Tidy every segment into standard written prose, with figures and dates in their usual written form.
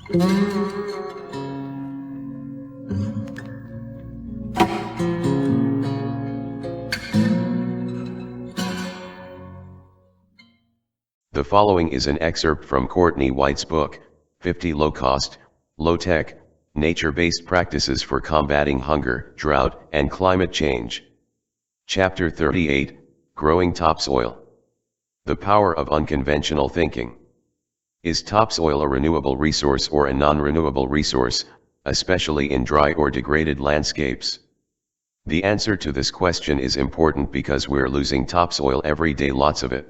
The following is an excerpt from Courtney White's book, 50 Low-Cost, Low-Tech, Nature-Based Practices for Combating Hunger, Drought, and Climate Change. Chapter 38, Growing Topsoil. The Power of Unconventional Thinking. Is topsoil a renewable resource or a non-renewable resource, especially in dry or degraded landscapes? The answer to this question is important because we're losing topsoil every day, lots of it.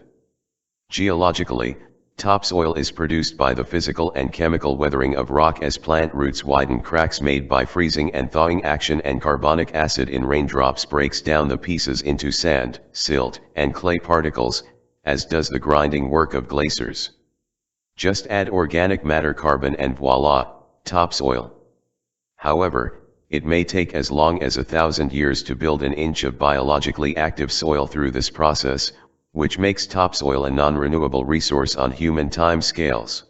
Geologically, topsoil is produced by the physical and chemical weathering of rock as plant roots widen cracks made by freezing and thawing action, and carbonic acid in raindrops breaks down the pieces into sand, silt, and clay particles, as does the grinding work of glaciers. Just add organic matter, carbon, and voila, topsoil. However, it may take as long as 1,000 years to build an inch of biologically active soil through this process, which makes topsoil a non-renewable resource on human time scales.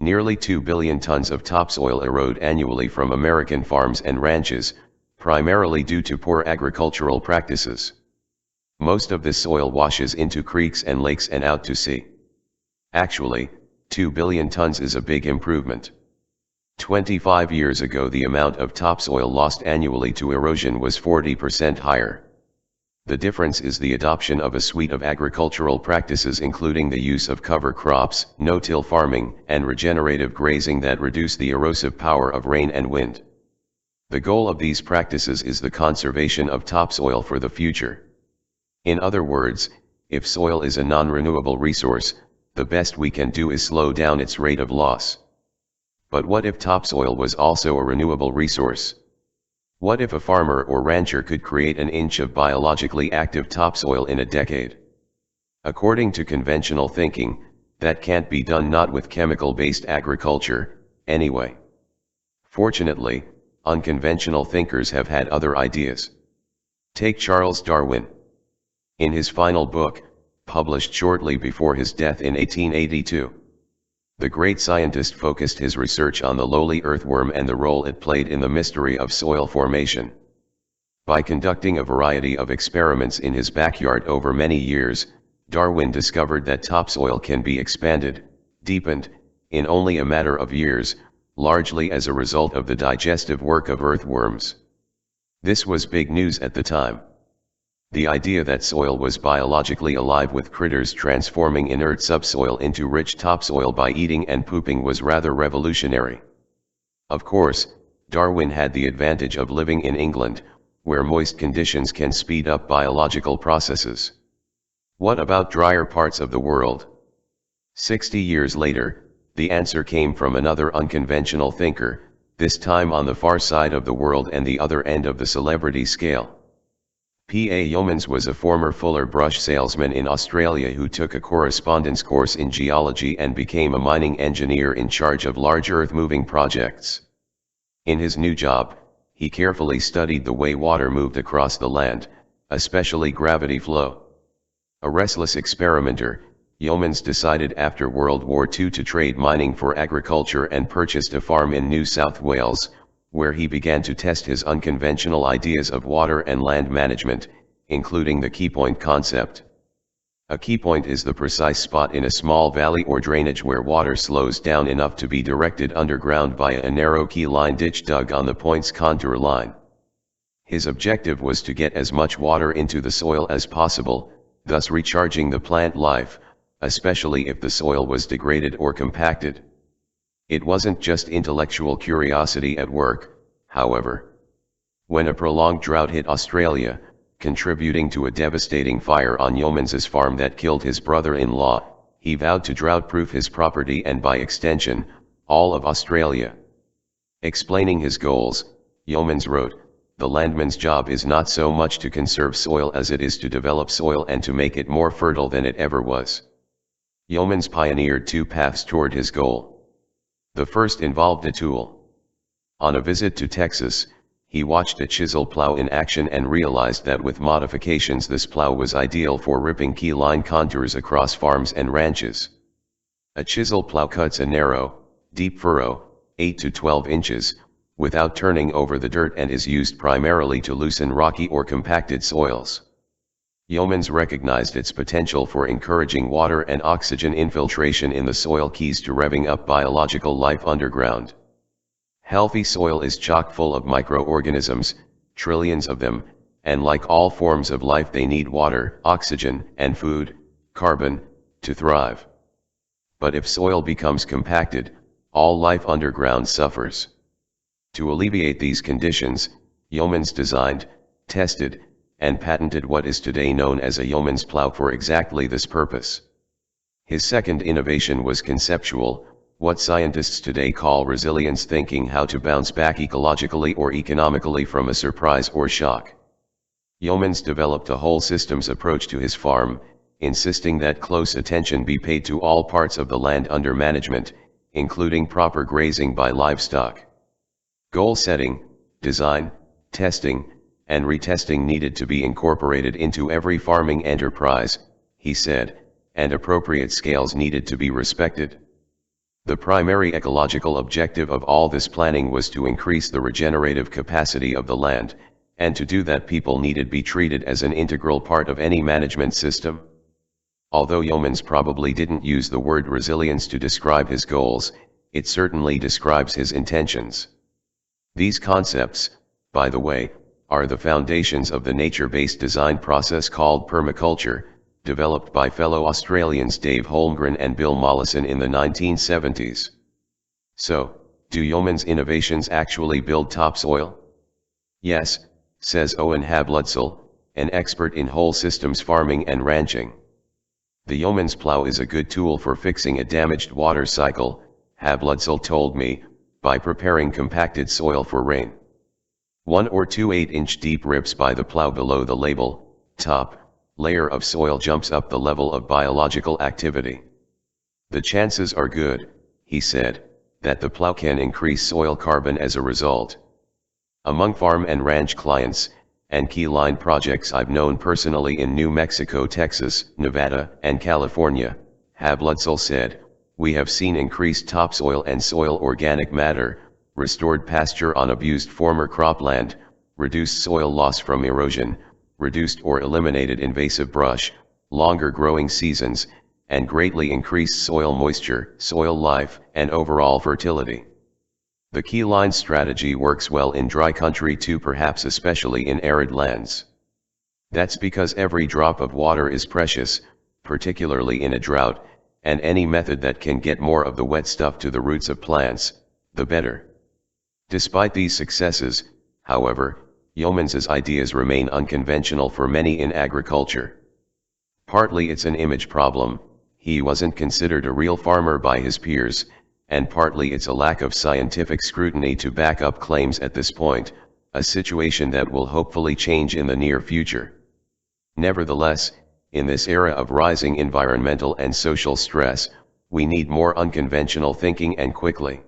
Nearly 2 billion tons of topsoil erode annually from American farms and ranches, primarily due to poor agricultural practices. Most of this soil washes into creeks and lakes and out to sea. Actually, 2 billion tons is a big improvement. 25 years ago, the amount of topsoil lost annually to erosion was 40% higher. The difference is the adoption of a suite of agricultural practices, including the use of cover crops, no-till farming, and regenerative grazing that reduce the erosive power of rain and wind. The goal of these practices is the conservation of topsoil for the future. In other words, if soil is a non-renewable resource, the best we can do is slow down its rate of loss. But what if topsoil was also a renewable resource? What if a farmer or rancher could create an inch of biologically active topsoil in a decade? According to conventional thinking, that can't be done, not with chemical-based agriculture, anyway. Fortunately, unconventional thinkers have had other ideas. Take Charles Darwin. In his final book, published shortly before his death in 1882, the great scientist focused his research on the lowly earthworm and the role it played in the mystery of soil formation. By conducting a variety of experiments in his backyard over many years, Darwin discovered that topsoil can be expanded, deepened, in only a matter of years, largely as a result of the digestive work of earthworms. This was big news at the time. The idea that soil was biologically alive with critters transforming inert subsoil into rich topsoil by eating and pooping was rather revolutionary. Of course, Darwin had the advantage of living in England, where moist conditions can speed up biological processes. What about drier parts of the world? 60 years later, the answer came from another unconventional thinker, this time on the far side of the world and the other end of the celebrity scale. P.A.Yeomans was a former Fuller brush salesman in Australia who took a correspondence course in geology and became a mining engineer in charge of large earth-moving projects. In his new job, he carefully studied the way water moved across the land, especially gravity flow. A restless experimenter, Yeomans decided after World War II to trade mining for agriculture and purchased a farm in New South Wales, where he began to test his unconventional ideas of water and land management, including the keypoint concept. A keypoint is the precise spot in a small valley or drainage where water slows down enough to be directed underground via a narrow keyline ditch dug on the point's contour line. His objective was to get as much water into the soil as possible, thus recharging the plant life, especially if the soil was degraded or compacted. It wasn't just intellectual curiosity at work, however. When a prolonged drought hit Australia, contributing to a devastating fire on Yeomans's farm that killed his brother-in-law, he vowed to drought-proof his property and by extension, all of Australia. Explaining his goals, Yeomans wrote, "The landman's job is not so much to conserve soil as it is to develop soil and to make it more fertile than it ever was." Yeomans pioneered two paths toward his goal. The first involved a tool. On a visit to Texas, he watched a chisel plow in action and realized that with modifications this plow was ideal for ripping keyline contours across farms and ranches. A chisel plow cuts a narrow, deep furrow, 8 to 12 inches, without turning over the dirt, and is used primarily to loosen rocky or compacted soils. Yeomans recognized its potential for encouraging water and oxygen infiltration in the soil, keys to revving up biological life underground. Healthy soil is chock full of microorganisms, trillions of them, and like all forms of life they need water, oxygen, and food, carbon, to thrive. But if soil becomes compacted, all life underground suffers. To alleviate these conditions, Yeomans designed, tested, and patented what is today known as a Yeoman's plow for exactly this purpose. His second innovation was conceptual, what scientists today call resilience thinking, how to bounce back ecologically or economically from a surprise or shock. Yeomans developed a whole systems approach to his farm, insisting that close attention be paid to all parts of the land under management, including proper grazing by livestock. Goal setting, design, testing, and retesting needed to be incorporated into every farming enterprise, he said, and appropriate scales needed to be respected. The primary ecological objective of all this planning was to increase the regenerative capacity of the land, and to do that people needed be treated as an integral part of any management system. Although Yeomans probably didn't use the word resilience to describe his goals, it certainly describes his intentions. These concepts, by the way, are the foundations of the nature-based design process called permaculture, developed by fellow Australians Dave Holmgren and Bill Mollison in the 1970s. So, do Yeoman's innovations actually build topsoil? Yes, says Owen Hablutzel, an expert in whole systems farming and ranching. The Yeoman's plow is a good tool for fixing a damaged water cycle, Hablutzel told me, by preparing compacted soil for rain. 1 or 2 8-inch deep rips by the plow below the label, top, layer of soil jumps up the level of biological activity. The chances are good, he said, that the plow can increase soil carbon as a result. Among farm and ranch clients, and Keyline projects I've known personally in New Mexico, Texas, Nevada, and California, Hablutzel said, we have seen increased topsoil and soil organic matter, restored pasture on abused former cropland, reduced soil loss from erosion, reduced or eliminated invasive brush, longer growing seasons, and greatly increased soil moisture, soil life, and overall fertility. The Keyline strategy works well in dry country too, perhaps especially in arid lands. That's because every drop of water is precious, particularly in a drought, and any method that can get more of the wet stuff to the roots of plants, the better. Despite these successes, however, Yeomans's ideas remain unconventional for many in agriculture. Partly it's an image problem, he wasn't considered a real farmer by his peers, and partly it's a lack of scientific scrutiny to back up claims at this point, a situation that will hopefully change in the near future. Nevertheless, in this era of rising environmental and social stress, we need more unconventional thinking, and quickly.